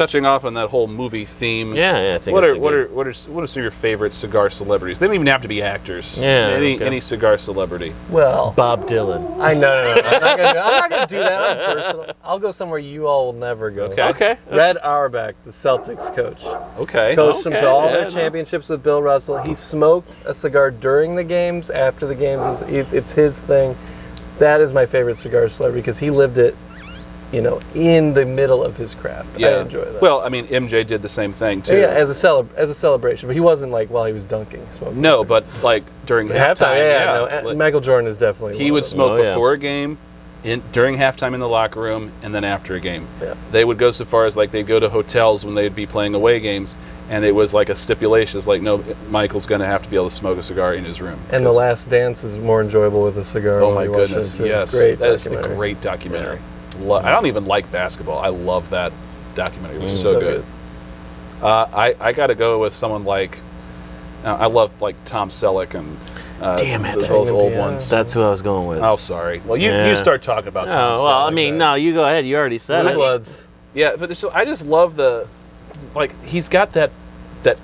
touching off on that whole movie theme. Yeah, I think. What are some of your favorite cigar celebrities? They don't even have to be actors. Yeah, any cigar celebrity. Well, Bob Dylan. No. I'm not gonna do that. I'm personal. I'll go somewhere you all will never go. Okay. Red Auerbach, the Celtics coach. Okay. Coached them to all their championships with Bill Russell. He smoked a cigar during the games, after the games. It's his thing. That is my favorite cigar celebrity because he lived it, in the middle of his craft. Yeah. I enjoy that. Well, I mean, MJ did the same thing too. Yeah, as a celebration, but he wasn't like while he was dunking smoking. No, but like during halftime. No, Michael Jordan is definitely. He would smoke before a game, during halftime in the locker room, and then after a game. Yeah. They would go so far as like they'd go to hotels when they'd be playing away games, and it was like a stipulation. It's like, no, Michael's going to have to be able to smoke a cigar in his room. And The Last Dance is more enjoyable with a cigar. Oh my goodness! Yes, that is a great documentary. Yeah. I don't even like basketball. I love that documentary. It was so good. I got to go with someone like I love like Tom Selleck and damn it, those old ones. That's who I was going with. Oh, sorry. Well, you start talking about Tom Selleck. Well, I mean, no, you go ahead. You already said Blue it. Bloods. Yeah, but I just love he's got that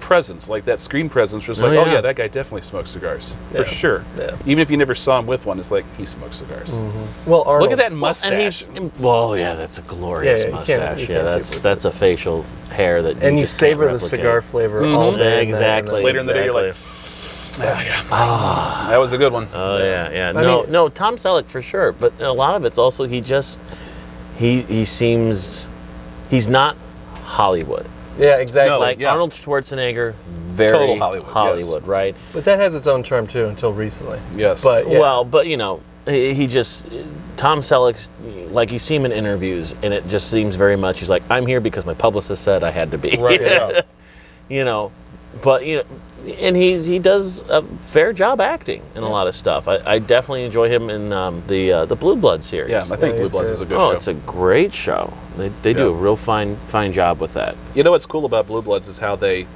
presence, like that screen presence, just that guy definitely smokes cigars for sure. Yeah. Even if you never saw him with one, it's like he smokes cigars. Mm-hmm. Well, Arnold, look at that mustache. That's a glorious mustache. That's a facial hair that. And you savor the cigar flavor all day. Exactly. Later in the day, you're like, that was a good one. Oh yeah. No, Tom Selleck for sure, but a lot of it's also he seems he's not Hollywood. Yeah, exactly. Arnold Schwarzenegger, very total Hollywood, yes. Right? But that has its own charm too, until recently. Yes. But he just Tom Selleck, like you see him in interviews, and it just seems very much he's like, I'm here because my publicist said I had to be. Right. Yeah. And he does a fair job acting in a lot of stuff. I definitely enjoy him in the Blue Bloods series. Yeah, I think Blue Bloods is a good show. Oh, it's a great show. They do a real fine job with that. You know what's cool about Blue Bloods is how this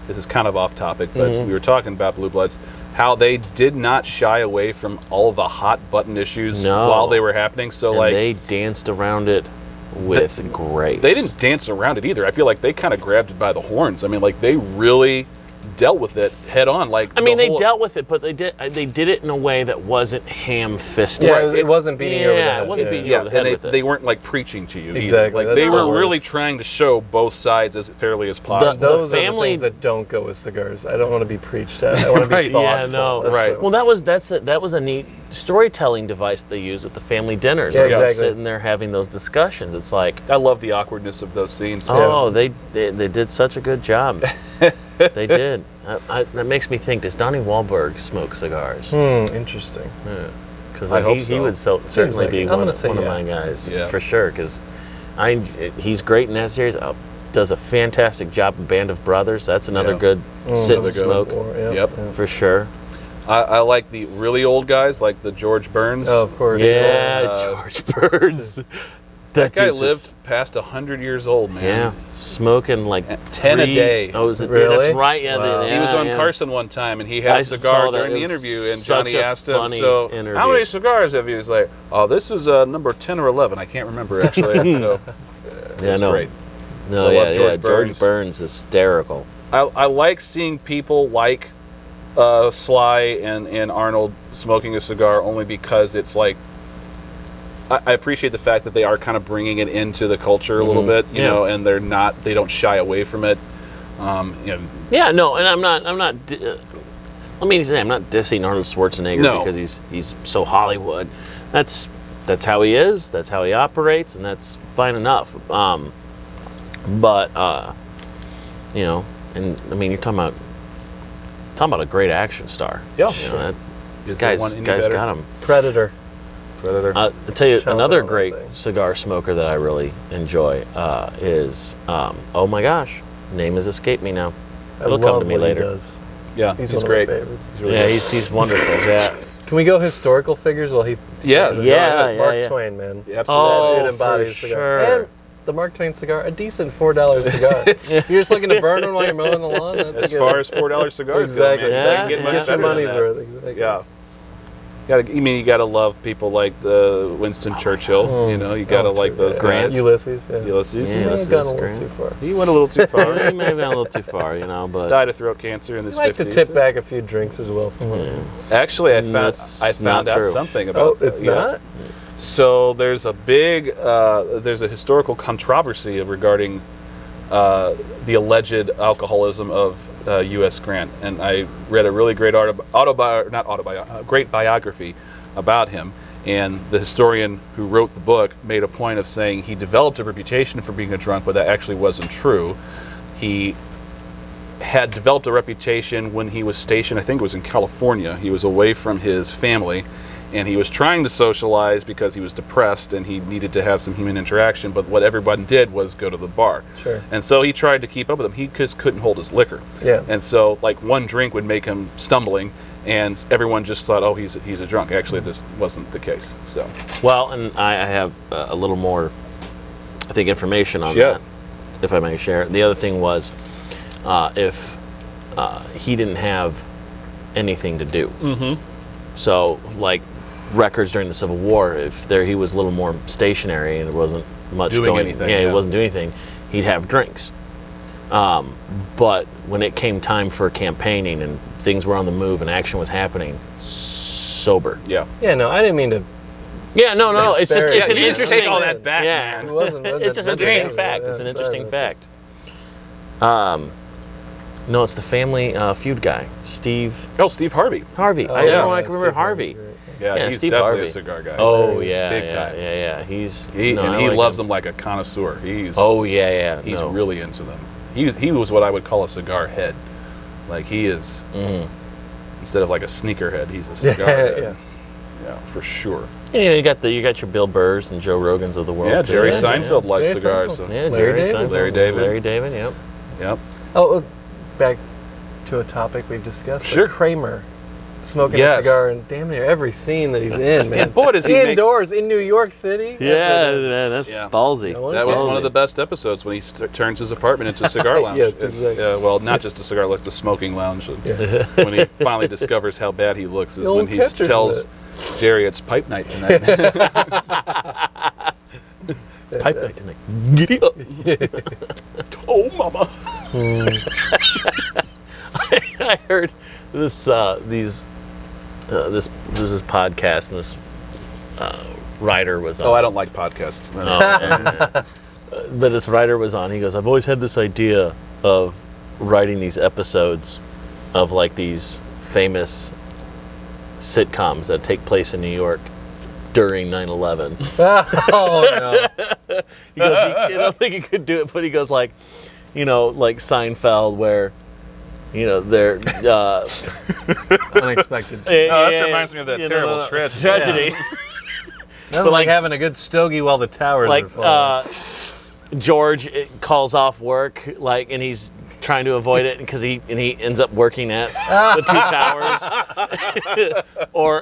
is kind of off topic, but we were talking about Blue Bloods, how they did not shy away from all of the hot button issues while they were happening. So they danced around it with grace. They didn't dance around it either. I feel like they kind of grabbed it by the horns. I mean, like they really dealt with it head on. They dealt with it, but they did it in a way that wasn't ham-fisted. Yeah, it wasn't beating you over the head. It wasn't beating you over the head with it. They weren't like preaching to you exactly. either. Like they were really trying to show both sides as fairly as possible. Those are the things that don't go with cigars. I don't want to be preached at. I want to be thoughtful. Yeah, no, right. Well, that was a neat storytelling device they used with the family dinners. Yeah, exactly. Sitting there having those discussions. It's like I love the awkwardness of those scenes. Oh, they did such a good job. They did. That makes me think, does Donnie Wahlberg smoke cigars? Interesting. Because he would certainly be one of my guys, for sure. Because he's great in that series. Does a fantastic job in Band of Brothers. That's another good sit and smoke. For sure. I like the really old guys, like the George Burns. Oh, of course. Yeah, George Burns. That guy lived past 100 years old, man. Yeah, smoking like 10 a day. Oh, is it really? That's right. Yeah, wow. He was on Carson one time, and he had a cigar during the interview, and Johnny asked him, "So, how many cigars have you?" He's like, "Oh, this is number 10 or 11. I can't remember actually." So, great. No, George Burns, hysterical. I like seeing people like Sly and Arnold smoking a cigar only because it's like. I appreciate the fact that they are kind of bringing it into the culture a little bit, you know, and they don't shy away from it. Yeah, no, and I'm not. Let me say, I'm not dissing Arnold Schwarzenegger because he's so Hollywood. That's how he is. That's how he operates, and that's fine enough. And I mean, you're talking about a great action star. Yeah, guy's got him. Predator. I'll tell you another great cigar smoker that I really enjoy is oh my gosh, name has escaped me now. It'll come to me later. He does. Yeah, he's great. Of my favorites. He's wonderful. Yeah. Can we go historical figures? Well, Mark Twain, man. Yeah, absolutely. That dude embodies for cigar. sure. And the Mark Twain cigar, a decent $4 cigar. You're just looking to burn one while you're mowing the lawn. That's as far as $4 cigars exactly. go, man. Get your money's worth. Exactly. Yeah. You gotta love people like the Winston Churchill. You gotta like those guys. Ulysses. Yeah. Ulysses. He may have gone a little too far. He went a little too far. He may have gone a little too far, but Died of throat cancer in his 50s. I like to tip back a few drinks as well from him. Actually, I found out something about. Oh, it's not. So there's a historical controversy regarding the alleged alcoholism of U.S. Grant, and I read a really great great biography about him. And the historian who wrote the book made a point of saying he developed a reputation for being a drunk, but that actually wasn't true. He had developed a reputation when he was stationed, I think it was in California. He was away from his family, and he was trying to socialize because he was depressed and he needed to have some human interaction, but what everyone did was go to the bar. Sure. And so he tried to keep up with them. He just couldn't hold his liquor. Yeah. And so like one drink would make him stumbling, and everyone just thought, oh, he's a drunk. Actually, this wasn't the case. So. Well, and I have a little more, I think, information on that, if I may share. The other thing was if he didn't have anything to do. Mm-hmm. So, like, records during the Civil War, if he was a little more stationary and there wasn't much he wasn't doing anything, he'd have drinks. But when it came time for campaigning and things were on the move and action was happening, sober. Yeah. Yeah, no, I didn't mean to. Yeah, no, it's just, it's an interesting. Take all that back, yeah. man. It wasn't, it's just an interesting fact. Yeah, it's an interesting sorry. fact. No, it's the Family Feud guy, Steve. Oh, Steve Harvey. Harvey. Oh, I yeah. know. I can remember Steve Harvey. Harvey's great. Yeah, he's Steve definitely Harvey. a cigar guy. Oh yeah, big time. Yeah. He like loves him. them like a connoisseur. Oh yeah. He's really into them. He was what I would call a cigar head. Like he is. Instead of like a sneaker head, he's a cigar head. Yeah, for sure. Yeah, you got your Bill Burrs and Joe Rogans of the world. Yeah, too. Jerry Seinfeld likes Jerry cigars. Seinfeld. So. Yeah, Larry Jerry David. Seinfeld. Larry David. Larry David. Yep. Yep. Oh, back to a topic we've discussed. Sure. Kramer smoking a cigar in damn near every scene that he's in, man. Yeah, boy, does he indoors in New York City. That's ballsy. That was one of the best episodes when he turns his apartment into a cigar lounge. Yes, exactly. Well, not just a cigar, like the smoking lounge. When he finally discovers how bad he looks is when he tells Jerry it's pipe night tonight. Pipe night tonight. Giddy up. Oh, mama. I heard this this podcast and this writer was on. Oh, I don't like podcasts. But this writer was on. He goes, I've always had this idea of writing these episodes of like these famous sitcoms that take place in New York during 9/11. Oh no. He goes, I don't think he could do it, but he goes like Seinfeld, where they're Unexpected. That reminds me of that terrible tragedy. Nothing But like like having a good stogie while the towers are falling. George calls off work, and he's trying to avoid it because he ends up working at the two towers.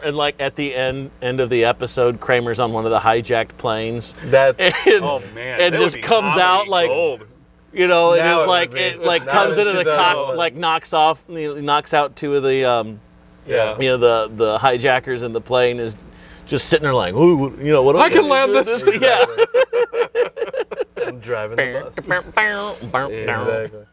and at the end of the episode, Kramer's on one of the hijacked planes. Oh man! It just comes out like gold. it is comes into the cock, knocks out two of the the hijackers in the plane is just sitting there like, ooh, what? I can land this. Yeah. I'm driving the bus. Exactly.